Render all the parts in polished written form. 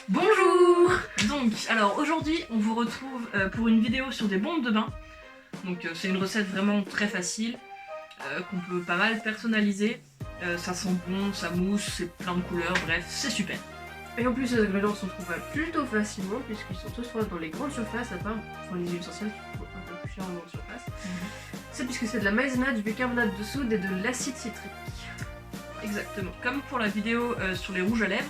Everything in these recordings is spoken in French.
Bonjour. Donc, alors aujourd'hui on vous retrouve pour une vidéo sur des bombes de bain. Donc c'est une recette vraiment très facile, qu'on peut pas mal personnaliser. Ça sent bon, ça mousse, c'est plein de couleurs, bref, c'est super. Et en plus, les ingrédients sont trouvables plutôt facilement puisqu'ils sont tous dans les grandes surfaces, à part les huiles essentielles qui coûtent un peu plus cher en grande surface. C'est puisque c'est de la maïzena, du bicarbonate de soude et de l'acide citrique. Exactement. Comme pour la vidéo sur les rouges à lèvres,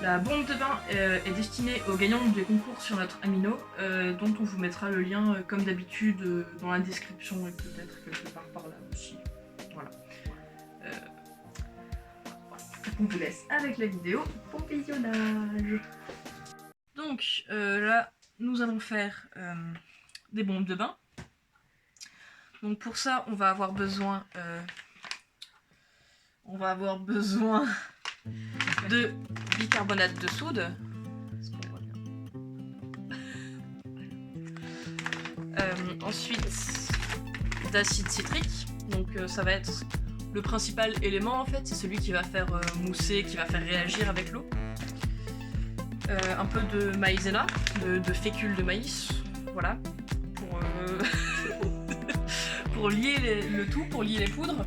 la bombe de bain est destinée aux gagnants des concours sur notre amino, dont on vous mettra le lien comme d'habitude dans la description et peut-être quelque part par là aussi. Voilà. On vous laisse avec la vidéo pour visionnage. Donc là, nous allons faire des bombes de bain. Donc pour ça, on va avoir besoin de bicarbonate de soude. Ensuite, d'acide citrique. Donc ça va être le principal élément en fait, c'est celui qui va faire mousser, qui va faire réagir avec l'eau. Un peu de maïzena, de fécule de maïs, voilà, pour lier le tout, pour lier les poudres.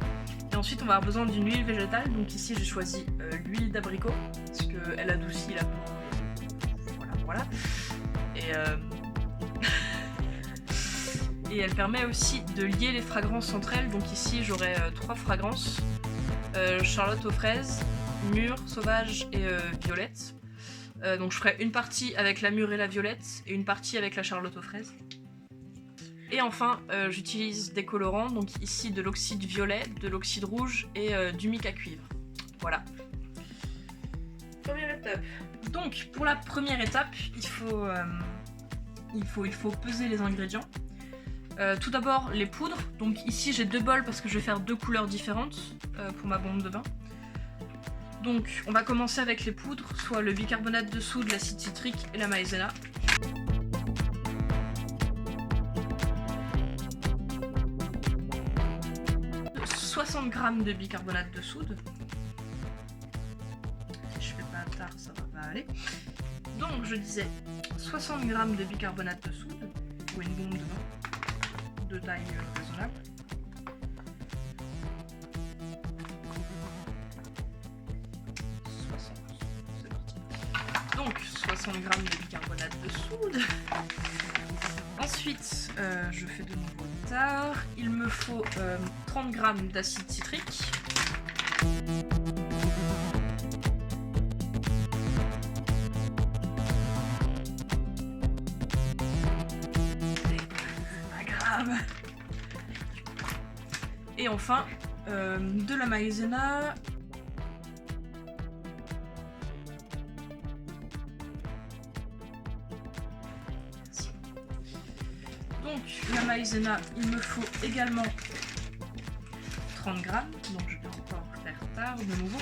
Et ensuite on va avoir besoin d'une huile végétale, donc ici j'ai choisi l'huile d'abricot, parce qu'elle adoucit la peau, voilà. Et elle permet aussi de lier les fragrances entre elles, donc ici j'aurai 3 fragrances, Charlotte aux fraises, mûre, sauvage et violette. Donc je ferai une partie avec la mûre et la violette, et une partie avec la Charlotte aux fraises. Et enfin, j'utilise des colorants, donc ici de l'oxyde violet, de l'oxyde rouge et du mica à cuivre. Voilà. Première étape. Donc, pour la première étape, il faut peser les ingrédients. Tout d'abord, les poudres. Donc ici, j'ai 2 bols parce que je vais faire 2 couleurs différentes pour ma bombe de bain. Donc, on va commencer avec les poudres, soit le bicarbonate de soude, l'acide citrique et la maïzena. 60 g de bicarbonate de soude. Si je fais pas tard, ça va pas aller. Donc je disais 60 g de bicarbonate de soude pour une bombe de bain de taille raisonnable. C'est parti. Donc 60 g de bicarbonate de soude. Ensuite, je fais de nouveau tard. Il me faut 30 g d'acide citrique. Pas grave. Et enfin, de la maïzena. Donc la maïzena, il me faut également 30 g, donc je vais encore faire tard de nouveau.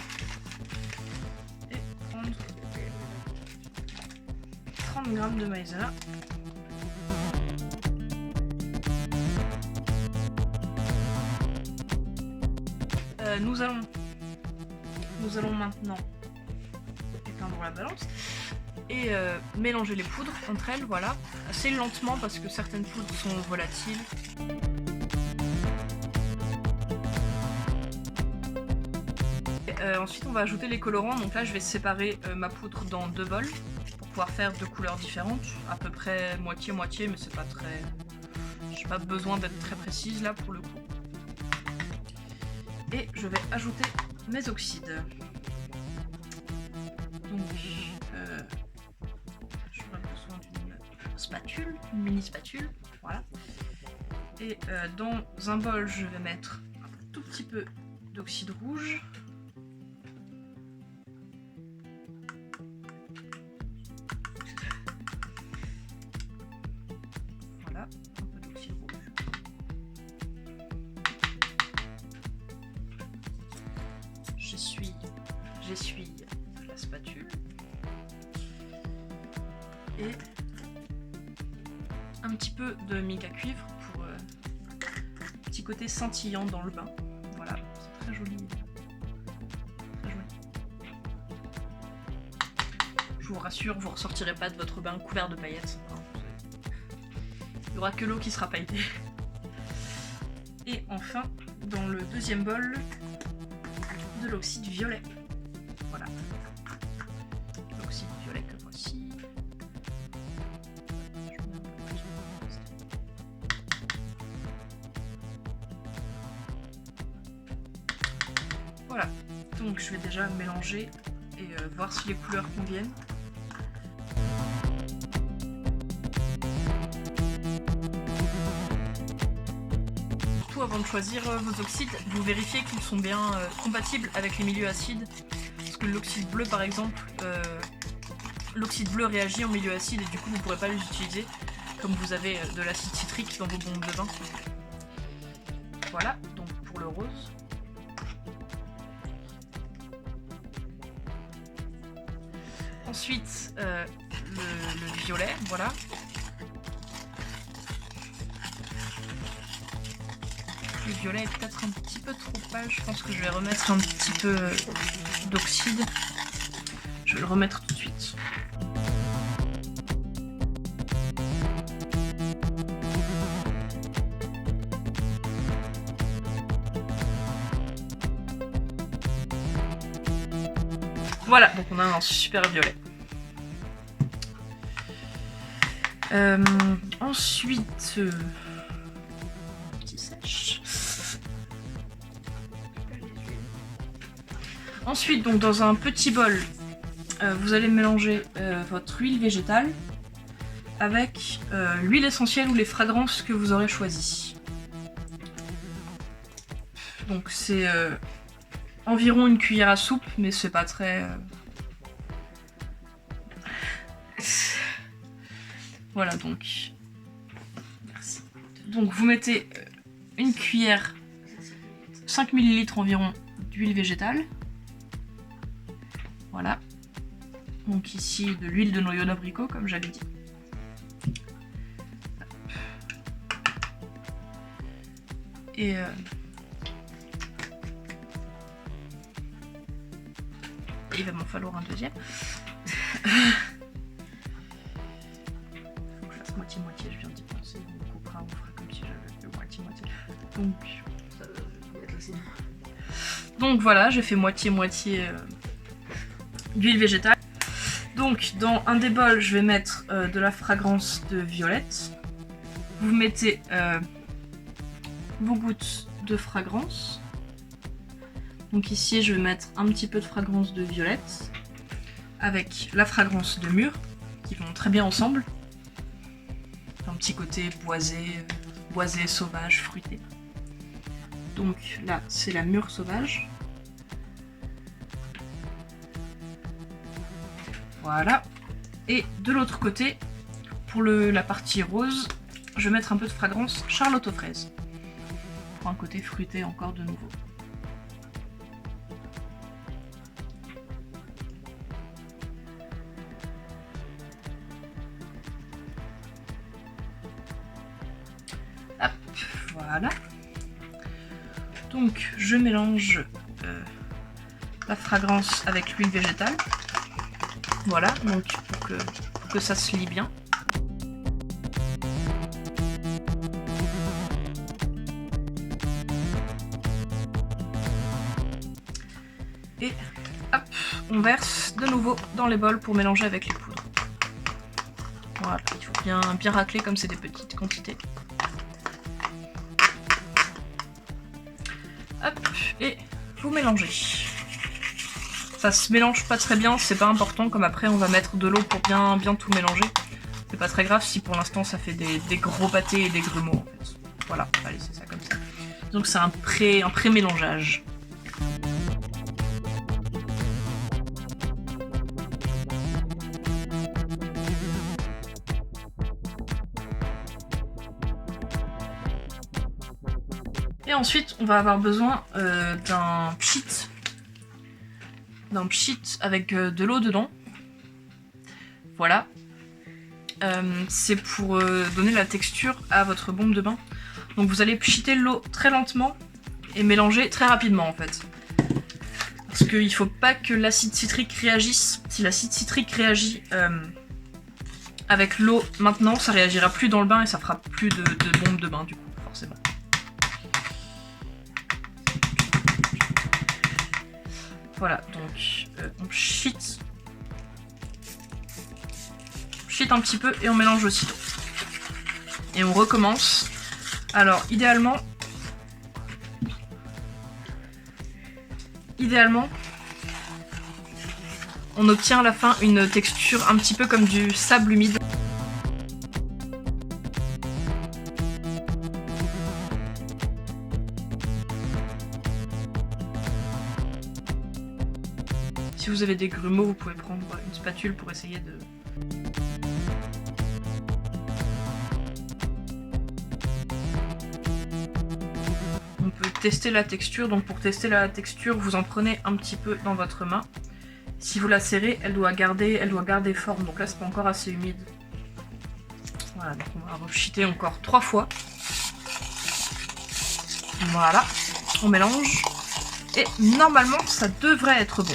Et prendre 30 g de maïzena. Nous allons maintenant éteindre la balance et mélanger les poudres entre elles, voilà, assez lentement parce que certaines poudres sont volatiles. Ensuite on va ajouter les colorants, donc là je vais séparer ma poudre dans 2 bols pour pouvoir faire 2 couleurs différentes, à peu près moitié-moitié, mais c'est pas très... j'ai pas besoin d'être très précise là pour le coup. Et je vais ajouter mes oxydes. Donc j'aurai besoin d'une spatule, une mini spatule, voilà. Et dans un bol, je vais mettre un tout petit peu d'oxyde rouge. Voilà, un peu d'oxyde rouge. J'essuie la spatule. Et un petit peu de mica à cuivre pour petit côté scintillant dans le bain. Voilà, c'est très joli. Très joli. Je vous rassure, vous ressortirez pas de votre bain couvert de paillettes. Il n'y aura que l'eau qui sera pailletée. Et enfin, dans le deuxième bol, de l'oxyde violet. Voilà. L'oxyde violet que voici. Voilà. Donc je vais déjà mélanger et voir si les couleurs conviennent. Avant de choisir vos oxydes, vous vérifiez qu'ils sont bien compatibles avec les milieux acides. Parce que l'oxyde bleu par exemple, l'oxyde bleu réagit en milieu acide et du coup vous ne pourrez pas les utiliser comme vous avez de l'acide citrique dans vos bombes de bain. Voilà, donc pour le rose. Ensuite, le violet, voilà. Le violet est peut-être un petit peu trop pâle, je pense que je vais remettre un petit peu d'oxyde. Je vais le remettre tout de suite. Voilà, donc on a un super violet. Ensuite... Ensuite, donc dans un petit bol, vous allez mélanger votre huile végétale avec l'huile essentielle ou les fragrances que vous aurez choisies. Donc c'est environ une cuillère à soupe, mais c'est pas très... Voilà donc. Merci. Donc vous mettez une cuillère, 5 ml environ d'huile végétale. Voilà. Donc ici de l'huile de noyau d'abricot comme j'avais dit. Et il va m'en falloir un deuxième. Faut que je fasse moitié-moitié, je viens d'y penser. On coupera, on fera comme si j'avais fait moitié-moitié. Donc, ça va être assez. Donc voilà, j'ai fait moitié-moitié d'huile végétale. Donc dans un des bols, je vais mettre de la fragrance de violette. Vous mettez vos gouttes de fragrance. Donc ici, je vais mettre un petit peu de fragrance de violette avec la fragrance de mûre qui vont très bien ensemble. Un petit côté boisé, sauvage, fruité. Donc là, c'est la mûre sauvage. Voilà. Et de l'autre côté, pour la partie rose, je vais mettre un peu de fragrance Charlotte aux fraises. Pour un côté fruité encore de nouveau. Hop, voilà. Donc je mélange la fragrance avec l'huile végétale. Voilà, donc pour que ça se lie bien. Et hop, on verse de nouveau dans les bols pour mélanger avec les poudres. Voilà, il faut bien racler comme c'est des petites quantités. Hop, et vous mélangez. Ça se mélange pas très bien, c'est pas important, comme après on va mettre de l'eau pour bien tout mélanger. C'est pas très grave si pour l'instant ça fait des gros pâtés et des grumeaux en fait. Voilà, allez c'est ça comme ça. Donc c'est un pré-mélangeage. Et ensuite on va avoir besoin d'un pchit. D'un pchit avec de l'eau dedans. Voilà. C'est pour donner la texture à votre bombe de bain. Donc vous allez pchiter l'eau très lentement et mélanger très rapidement en fait. Parce qu'il faut pas que l'acide citrique réagisse. Si l'acide citrique réagit avec l'eau maintenant, ça réagira plus dans le bain et ça fera plus de bombes de bain du coup, forcément. Voilà, donc on cheat un petit peu et on mélange aussitôt. Et on recommence. Alors idéalement, on obtient à la fin une texture un petit peu comme du sable humide. Si vous avez des grumeaux, vous pouvez prendre une spatule pour essayer de... On peut tester la texture, donc pour tester la texture, vous en prenez un petit peu dans votre main. Si vous la serrez, elle doit garder forme, donc là c'est pas encore assez humide. Voilà, donc on va recheater encore 3 fois. Voilà, on mélange. Et normalement ça devrait être bon.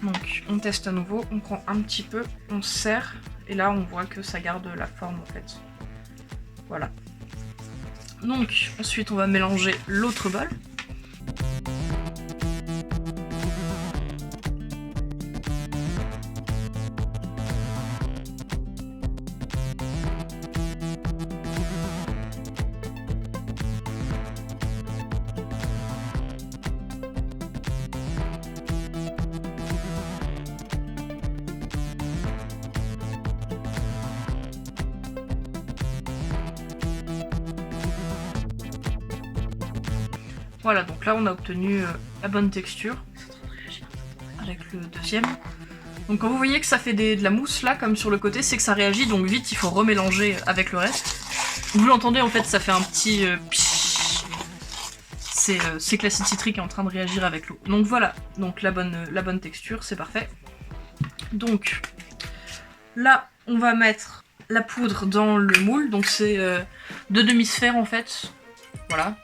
Donc on teste à nouveau, on prend un petit peu, on serre, et là on voit que ça garde la forme en fait. Voilà. Donc ensuite on va mélanger l'autre bol. Voilà, donc là on a obtenu la bonne texture avec le deuxième. Donc quand vous voyez que ça fait de la mousse là, comme sur le côté, c'est que ça réagit, donc vite il faut remélanger avec le reste. Vous l'entendez en fait, ça fait un petit c'est que l'acide citrique est en train de réagir avec l'eau. Donc voilà, donc la bonne texture, c'est parfait. Donc là on va mettre la poudre dans le moule, donc c'est 2 demi-sphères en fait. Voilà.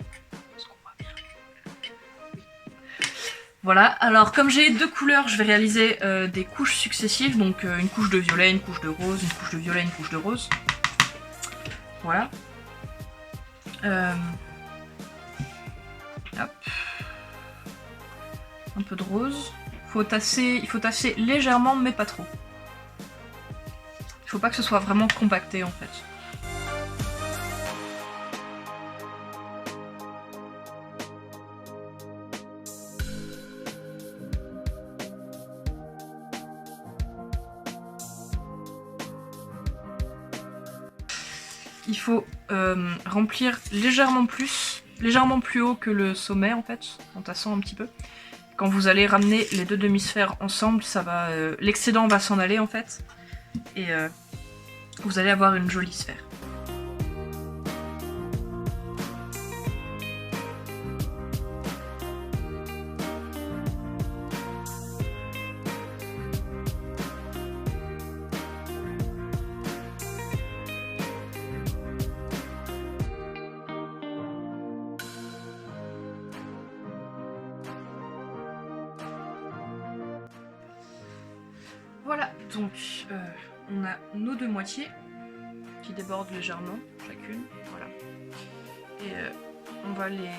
Voilà, alors comme j'ai 2 couleurs, je vais réaliser des couches successives, donc une couche de violet, une couche de rose, une couche de violet, une couche de rose. Voilà. Hop. Un peu de rose. Il faut tasser légèrement, mais pas trop. Il faut pas que ce soit vraiment compacté en fait. Il faut remplir légèrement plus haut que le sommet en fait, en tassant un petit peu. Quand vous allez ramener les 2 demi-sphères ensemble, ça va, l'excédent va s'en aller en fait, et vous allez avoir une jolie sphère. Voilà, donc on a nos 2 moitiés qui débordent légèrement, chacune, voilà. Et on va les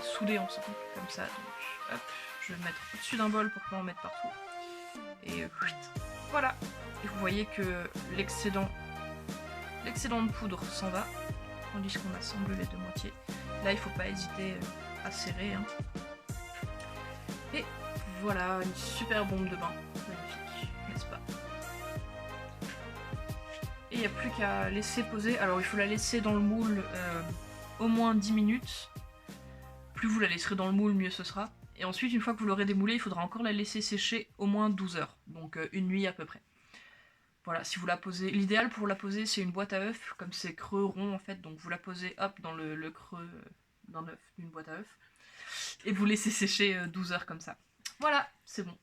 souder ensemble, comme ça. Donc hop, je vais le mettre au-dessus d'un bol pour pouvoir en mettre partout. Et voilà. Et vous voyez que l'excédent de poudre s'en va, tandis qu'on assemble les 2 moitiés. Là, il ne faut pas hésiter à serrer. Hein. Et voilà, une super bombe de bain. Magnifique, n'est-ce pas? Et il n'y a plus qu'à laisser poser. Alors, il faut la laisser dans le moule au moins 10 minutes. Plus vous la laisserez dans le moule, mieux ce sera. Et ensuite, une fois que vous l'aurez démoulée, il faudra encore la laisser sécher au moins 12 heures. Donc une nuit à peu près. Voilà, si vous la posez... L'idéal pour la poser, c'est une boîte à œufs, comme c'est creux rond en fait. Donc vous la posez, hop, dans le creux d'un œuf, d'une boîte à œufs. Et vous laissez sécher 12 heures comme ça. Voilà, c'est bon.